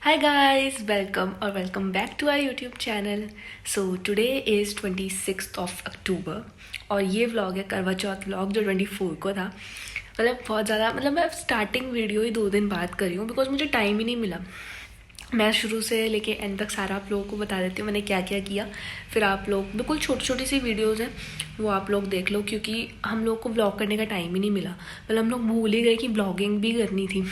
Hi guys, welcome back to our YouTube channel. So today is 26th of October और ये vlog है करवा चौथ vlog जो 24 को था। मतलब बहुत ज़्यादा मैं स्टार्टिंग वीडियो ही 2 दिन बाद कर रही हूँ बिकॉज मुझे टाइम ही नहीं मिला। मैं शुरू से लेके एंड तक सारा आप लोगों को बता देती हूँ मैंने क्या क्या किया। फिर आप लोग बिल्कुल छोटी छोटी सी वीडियोज़ हैं वो आप लोग देख लो क्योंकि हम लोग को व्लॉग करने का टाइम ही नहीं मिला। मतलब हम लोग भूल ही गए कि व्लॉगिंग भी करनी थी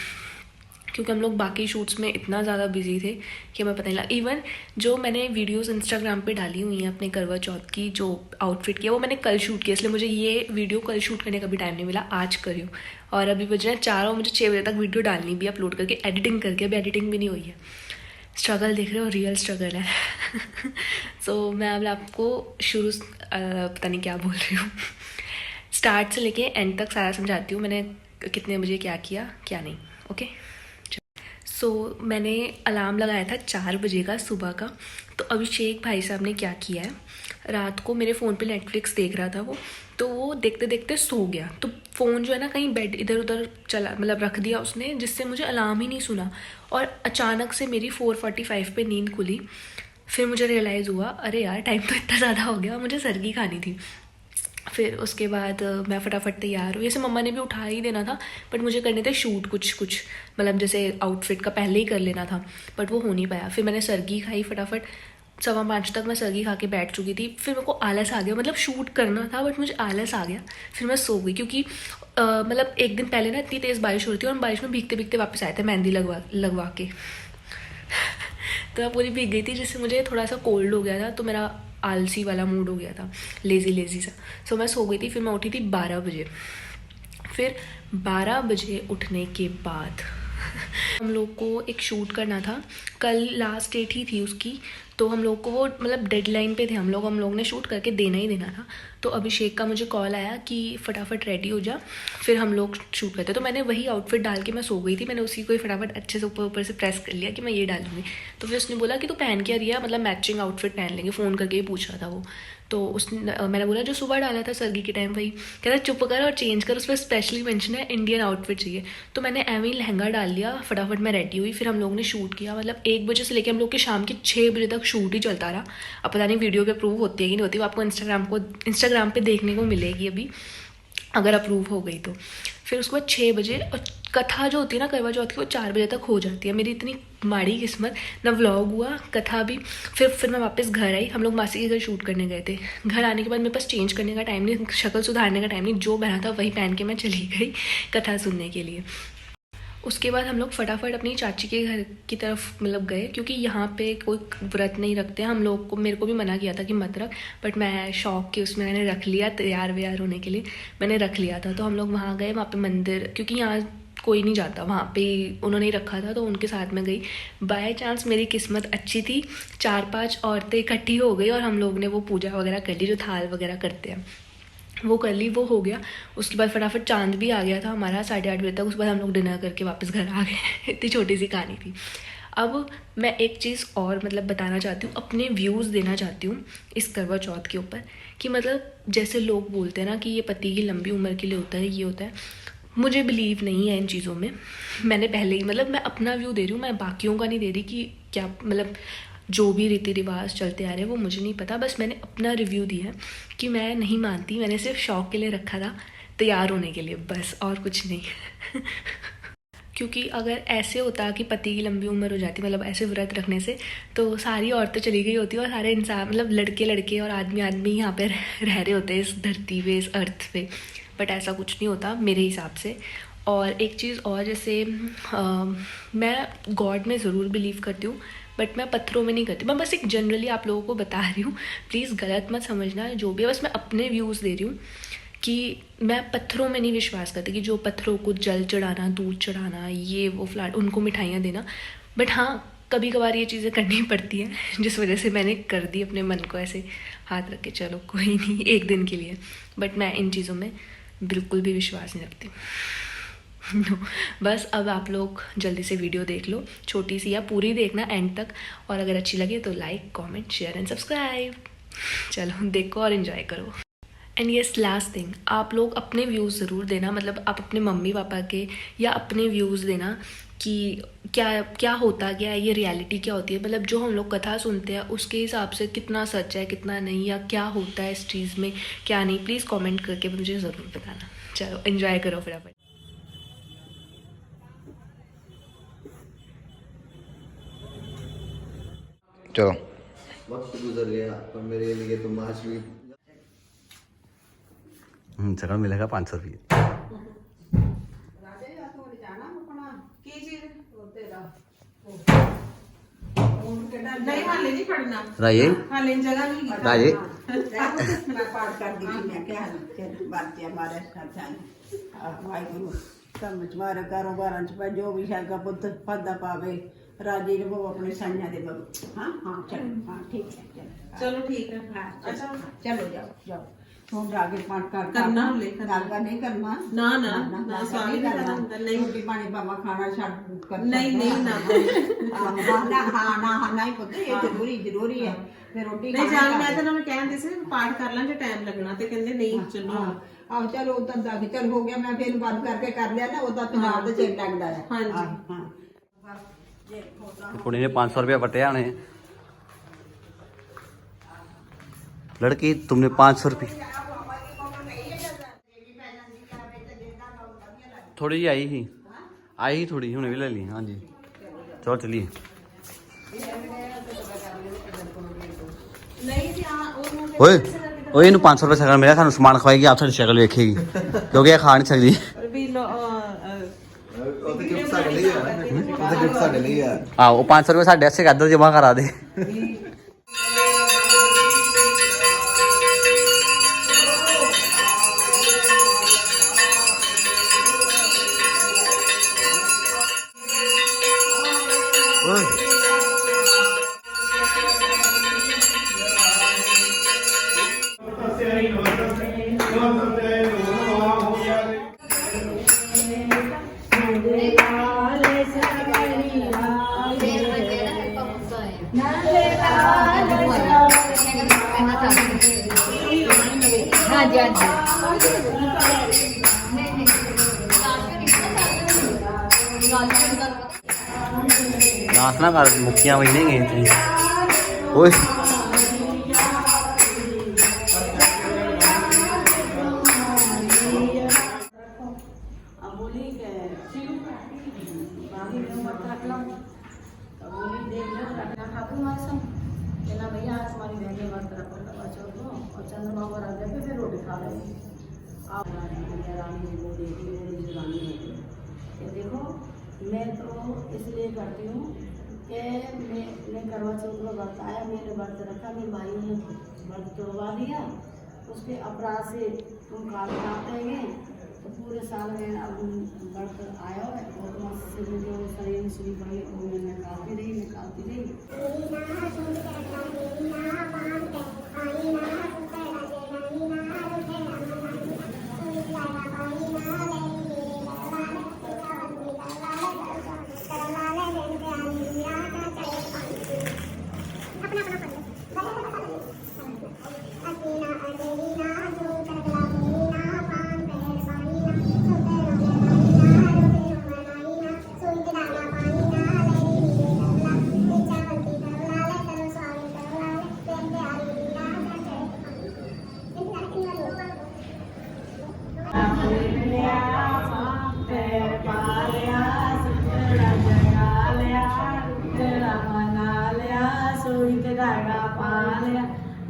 क्योंकि हम लोग बाकी शूट्स में इतना ज़्यादा बिजी थे कि हमें पता नहीं लगा। इवन जो मैंने वीडियोस इंस्टाग्राम पे डाली हुई हैं अपने करवा चौथ की जो आउटफिट किया वो मैंने कल शूट किया, इसलिए मुझे ये वीडियो कल शूट करने का भी टाइम नहीं मिला, आज करी हूँ। और अभी बज रहे हैं 4 और मुझे 6 बजे तक वीडियो डालनी भी अपलोड करके एडिटिंग करके। अभी एडिटिंग भी नहीं हुई है। स्ट्रगल देख रहे हो, रियल स्ट्रगल है। सो मैं अब आपको शुरू पता नहीं क्या बोल रही हूँ, स्टार्ट से लेके एंड तक सारा समझाती हूँ मैंने कितने बजे क्या किया क्या नहीं। ओके मैंने अलार्म लगाया था 4 बजे का सुबह का। तो अभिषेक भाई साहब ने क्या किया है, रात को मेरे फ़ोन पे नेटफ्लिक्स देख रहा था वो, तो वो देखते देखते सो गया। तो फ़ोन जो है ना कहीं बेड इधर उधर चला रख दिया उसने, जिससे मुझे अलार्म ही नहीं सुना। और अचानक से मेरी 4:45 पे नींद खुली। फिर मुझे रियलाइज़ हुआ अरे यार टाइम तो इतना ज़्यादा हो गया, मुझे सर्गी खानी थी। फिर उसके बाद मैं फटाफट तैयार हुई। जैसे मम्मा ने भी उठा ही देना था बट मुझे करने थे शूट कुछ जैसे आउटफिट का पहले ही कर लेना था बट वो हो नहीं पाया। फिर मैंने सर्गी खाई फटाफट, 5:15 तक मैं सर्गी खा के बैठ चुकी थी। फिर मेरे को आलस आ गया, शूट करना था बट मुझे आलस आ गया। फिर मैं सो गई क्योंकि एक दिन पहले ना इतनी तेज़ बारिश हो रही थी और हम बारिश में भीगते भीगते वापस आए थे मेहंदी लगवा के। तो मैं पूरी भीग गई थी जिससे मुझे थोड़ा सा कोल्ड हो गया था, तो मेरा आलसी वाला मूड हो गया था, लेज़ी सा। सो मैं सो गई थी। फिर मैं उठी थी 12 बजे। फिर 12 बजे उठने के बाद हम लोग को एक शूट करना था, कल लास्ट डेट ही थी उसकी। तो हम लोग को वो डेडलाइन पे थे हम लोग ने शूट करके देना ही देना था। तो अभिषेक का मुझे कॉल आया कि फटाफट रेडी हो जा, फिर हम लोग शूट करते। तो मैंने वही आउटफिट डाल के मैं सो गई थी। मैंने उसी को ही फटाफट अच्छे से ऊपर से प्रेस कर लिया कि मैं ये डालूंगी। तो फिर उसने बोला कि तू पहन क्या रिया, मैचिंग आउटफिट पहन लेंगे, फ़ोन करके ही पूछ रहा था वो। तो मैंने बोला जो सुबह डाला था सर्गी के टाइम वही। कह रहा चुप कर और चेंज कर, उस पर स्पेशली मेंशन है इंडियन आउटफिट चाहिए। तो मैंने एम ही लहंगा डाल लिया, फटाफट मैं रेडी हुई। फिर हम लोगों ने शूट किया। 1 बजे से लेकर हम लोग के शाम के 6 बजे तक शूट ही चलता रहा। अब पता नहीं वीडियो पे अप्रूव होती है कि नहीं होती, वो आपको इंस्टाग्राम पे देखने को मिलेगी अभी अगर अप्रूव हो गई तो। फिर उसके बाद 6 बजे, और कथा जो होती है ना करवा चौथ की वो 4 बजे तक हो जाती है। मेरी इतनी माड़ी किस्मत, ना व्लॉग हुआ कथा भी। फिर मैं वापस घर आई। हम लोग मासी के घर शूट करने गए थे। घर आने के बाद मेरे पास चेंज करने का टाइम नहीं, शक्ल सुधारने का टाइम नहीं, जो पहना था वही पहन के मैं चली गई कथा सुनने के लिए। उसके बाद हम लोग फटाफट अपनी चाची के घर की तरफ गए क्योंकि यहाँ पे कोई व्रत नहीं रखते हम लोग को। मेरे को भी मना किया था कि मत रख, बट मैं शौक के उसमें मैंने रख लिया, तैयार व्यार होने के लिए मैंने रख लिया था। तो हम लोग वहाँ गए, वहाँ पे मंदिर, क्योंकि यहाँ कोई नहीं जाता, वहाँ पे उन्होंने ही रखा था तो उनके साथ में गई। बाय चांस मेरी किस्मत अच्छी थी, 4-5 औरतें इकट्ठी हो गई और हम लोग ने वो पूजा वगैरह कर ली जो थाल वगैरह करते हैं, वो कर ली, वो हो गया। उसके बाद फटाफट चांद भी आ गया था हमारा 8:30 बजे तक। उसके बाद हम लोग डिनर करके वापस घर आ गए। इतनी छोटी सी कहानी थी। अब मैं एक चीज़ और बताना चाहती हूँ, अपने व्यूज़ देना चाहती हूँ इस करवा चौथ के ऊपर कि जैसे लोग बोलते हैं ना कि ये पति की लंबी उम्र के लिए होता है, ये होता है, मुझे बिलीव नहीं है इन चीज़ों में। मैंने पहले ही मैं अपना व्यू दे रही हूँ, मैं बाकियों का नहीं दे रही कि क्या जो भी रीति रिवाज चलते आ रहे हैं वो मुझे नहीं पता। बस मैंने अपना रिव्यू दिया कि मैं नहीं मानती, मैंने सिर्फ शौक के लिए रखा था, तैयार होने के लिए, बस और कुछ नहीं। क्योंकि अगर ऐसे होता कि पति की लंबी उम्र हो जाती ऐसे व्रत रखने से, तो सारी औरतें चली गई होती और सारे इंसान लड़के लड़के और आदमी आदमी यहाँ पे रह रहे होते इस धरती पे, इस अर्थ पे। बट ऐसा कुछ नहीं होता मेरे हिसाब से। और एक चीज़ और, जैसे मैं गॉड में ज़रूर बिलीव करती हूँ बट मैं पत्थरों में नहीं करती। मैं बस एक जनरली आप लोगों को बता रही हूँ, प्लीज़ गलत मत समझना जो भी है। बस मैं अपने व्यूज़ दे रही हूँ कि मैं पत्थरों में नहीं विश्वास करती कि जो पत्थरों को जल चढ़ाना, दूध चढ़ाना, ये वो फ्लाट, उनको मिठाइयाँ देना। बट हाँ, कभी कभार ये चीज़ें करनी पड़ती हैं जिस वजह से मैंने कर दी, अपने मन को ऐसे हाथ रख के चलो कोई नहीं, एक दिन के लिए। बट मैं इन चीज़ों में बिल्कुल भी विश्वास नहीं रखती। नो बस अब आप लोग जल्दी से वीडियो देख लो, छोटी सी या पूरी देखना एंड तक, और अगर अच्छी लगे तो like, comment, share and subscribe. चलो देखो और एंजॉय करो। एंड येस, लास्ट थिंग, आप लोग अपने व्यूज़ ज़रूर देना। आप अपने मम्मी पापा के या अपने व्यूज़ देना कि क्या क्या होता क्या है, ये रियलिटी क्या होती है, मतलब जो हम लोग कथा सुनते हैं उसके हिसाब से कितना सच है कितना नहीं, या क्या होता है इस चीज़ में क्या नहीं। प्लीज़ कमेंट करके मुझे ज़रूर बताना। चलो एंजॉय करो फटाफट। चलो वक्त गुजर गया पर मेरे लिए तुम आज भी चलो मिलेगा 500 रुपये। नहीं हाले नहीं पढ़ना राजे हाले जगह नहीं राजे मैं पाठ कर दी थी, मैं क्या बातें हमारे वाहिगुरु समझ मारे कारोबार जो भी है का पुत्र फदा पावे राजी रहो अपने साइया दे बगु। हाँ हाँ चलो हाँ ठीक है चलो ठीक है। हाँ अच्छा चलो जाओ जाओ तुम आगे पाठ कर करना ले करना दागा नहीं करना ना ना ना स्वामी नहीं करना नहीं रोटी पानी बाबा खाना छाड़ कर नहीं नहीं ना हाँ ना नहीं पुत्र ये जरूरी है फिर रोटी नहीं जान मैं तो ना मैं कहन दिसे पाठ कर लांगे टाइम लगना ते कहंदे नहीं चलो ਆਹ ਚਲੋ ਉਦੋਂ ਦਾ ਚਲ ਹੋ ਗਿਆ, ਮੈਂ ਫਿਰ ਬੰਦ ਕਰਕੇ ਕਰ ਲਿਆ ਨਾ, ਉਹਦਾ ਪੰਜਾਬ ਤੇ ਚੇਕ ਲੱਗਦਾ ਹੈ। ਹਾਂਜੀ ਹਾਂ कुड़ी ने 500 रुपया बटे आने। लड़की तुमने 500 रुपये थोड़ी जी आई ही थोड़ी हुने भी ले ली। हाँ जी चलो चलिए। ओए ओए इन्हू 500 रुपये शक्ल मिला, खानू समान खवाएगी, आप साड़ी शक्ल वेखेगी क्योंकि ये खा नहीं सकती। ਵੀ ਉਹ ਤੇ ਗਿਫਟ ਸਾਡੇ ਲਈ ਹੈ ਉਹ ਤੇ ਗਿਫਟ ਸਾਡੇ ਲਈ ਹੈ। हाँ वो 500 रुपये साढ़े ऐसे गदर जमा करा दे। नाच ना कर मुखिया वही नहीं गई थी। ओए चंद्रमा को रख देते फिर रोटी खा लेंगे। आप रानी जी को देखी वो रानी है। देखो मैं तो इसलिए करती हूँ कि मैं करवा चौथ का व्रत आया, मैंने व्रत रखा, मेरी भाई ने व्रत तोड़वा दिया, उसके अपराध से तुम काल काटेंगे तो पूरे साल में अब व्रत आया है और मस्त से जो शरीर में शुरू भाई वो मैं निकालती रही।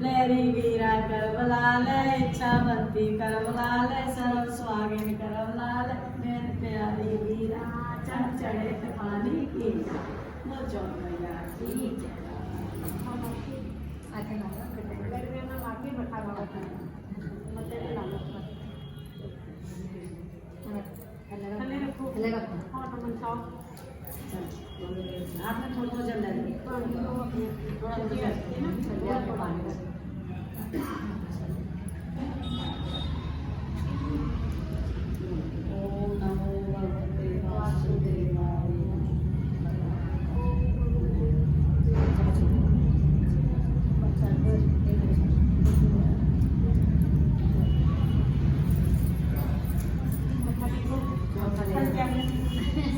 लेरी वीरा कर बुला ले, इच्छा बंती कर बुला ले, सर्व स्वागन कर बुला ले, मेरे प्यारी वीरा चढ़ चढ़े पानी की मुझो मैया की आपने थोड़ा जल ओम नमो भगवते वासुदेवाय।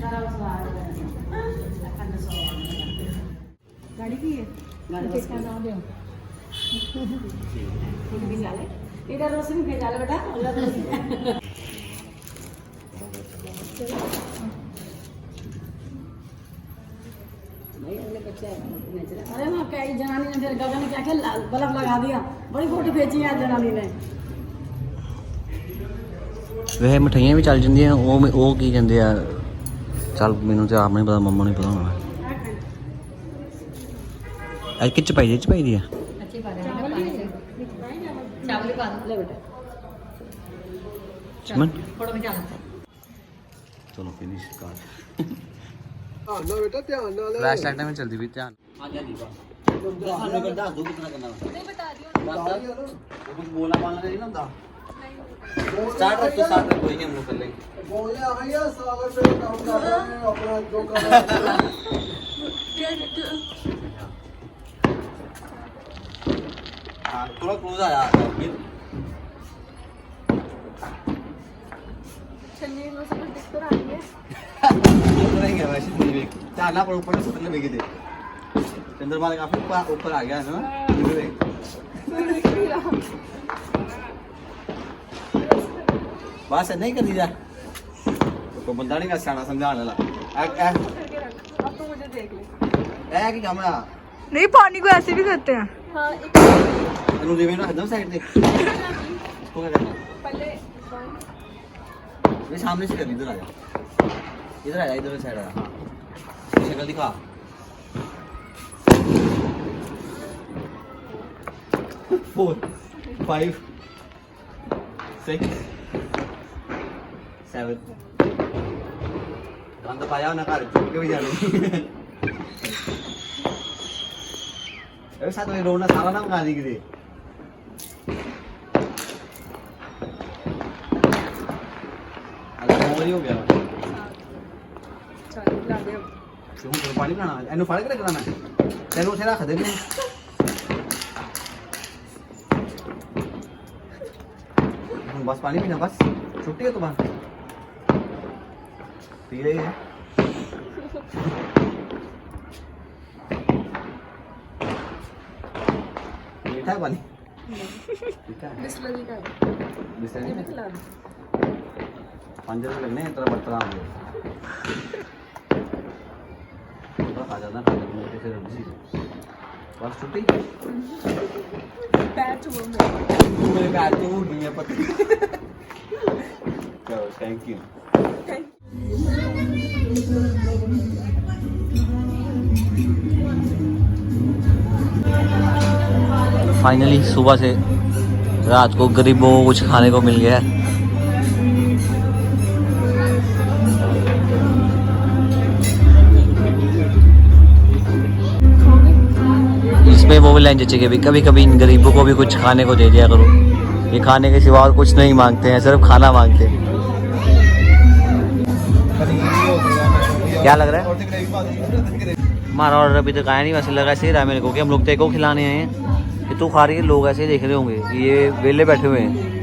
सर्व स्वागत गाड़ी की है गाड़ी बस का नाम दो इधर रोशनी भेजा ले बेटा उधर रोशनी भाई अगले बच्चे अरे ना कई जनानी ने फिर गगन ने क्या क्या बल्ब लगा दिया बड़ी फोटो खींची है जनानी ने वह मिठाइयाँ भी चल ਜਾਂਦੀਆਂ ਉਹ ਕੀ ਕਹਿੰਦੇ ਆ ਚੱਲ ਮੈਨੂੰ ਤੇ ਆਪ ਨਹੀਂ ਪਤਾ ਮੰਮਾ ਨੂੰ ਪਤਾ ਹੋਣਾ ਇਹ ਕਿੱਚ ਪਾਈ ਦੀ ਆ अच्छी बात है चावल पा दो ले बेटा ਚਮਨ फोटो में चावल ਚਲੋ ਫਿਨਿਸ਼ ਕਰ ਧਿਆਨ ਨਾਲ ਬੇਟਾ ਧਿਆਨ ਨਾਲ ਫਲੈਸ਼ ਲਾਈਟ ਨਾਲ ਚਲਦੀ ਵੀ ਧਿਆਨ ਆ ਜਾ ਦੀਪਾ ਸਾਨੂੰ ਕਰ ਦੱਸ ਦੋ ਕਿਤਨਾ ਕਰਨਾ ਨਹੀਂ ਬਤਾ ਦਿਓ ਉਹ ਕੁਝ ਬੋਲਣਾ ਪਾਲਣਾ ਨਹੀਂ ਨਾ ਹੁੰਦਾ स्टार्ट रख तो स्टार्ट रख कोई नहीं हम लोग कर लेंगे ਬੋਲਿਆ ਭਈਆ ਸਾਗਰ ਤੇ ਕੰਮ ਕਰ ਰਹੇ ਨੇ ਆਪਣਾ ਜੋ ਕਰ ਰਹੇ हाँ थोड़ा क्लोज आ यार चलिए वो सब दिख तो रही है रहेंगे वैसे नहीं देख जाना पर ऊपर से मतलब लेके दे चंद्रमा काफी ऊपर आ गया है ना बस नहीं कर दीजा तो बंदा नहीं सियाना समझाने वाला अब तो मुझे देख ले ए की कैमरा नहीं पानी को ऐसे भी करते हैं हाँ एक तनु देवे ना एकदम साइड पे इसको क्या करना पहले ये सामने से कर इधर आ जा इधर साइड आ हां शक्ल दिखा 4 5 6 7 गंद पाया ना घर चुप के भी जाने साथ में रोना सारा ना खा दी किसी हो गया चल ला दे क्यों पानी बनाना एनु फाड़ के रखना तेन उसे रख दे बस पानी पीना बस छुट्टी है तो बाहर पी रही है मीठा है पानी मीठा है बिस्लरी का बिस्लरी में खिला दो 5 रुपए लगने हैं तेरा बर्तन आ गया खा जाना फिर बस छुट्टी पैर छुओ मेरे पैर तो उड़ नहीं है पता चलो थैंक यू फाइनली सुबह से रात को गरीबों को कुछ खाने को मिल गया है इसमें वो भी लाइन जची कि कभी कभी इन गरीबों को भी कुछ खाने को दे दिया करो ये खाने के सिवा और कुछ नहीं मांगते हैं सिर्फ खाना मांगते हैं क्या लग रहा है हमारा ऑर्डर अभी तक आया नहीं वैसे लगा ऐसे ही रहा मेरे को कि हम लोग तेरे को खिलाने आए हैं कि तू खा रही है लोग ऐसे ही देख रहे होंगे कि ये वेले बैठे हुए हैं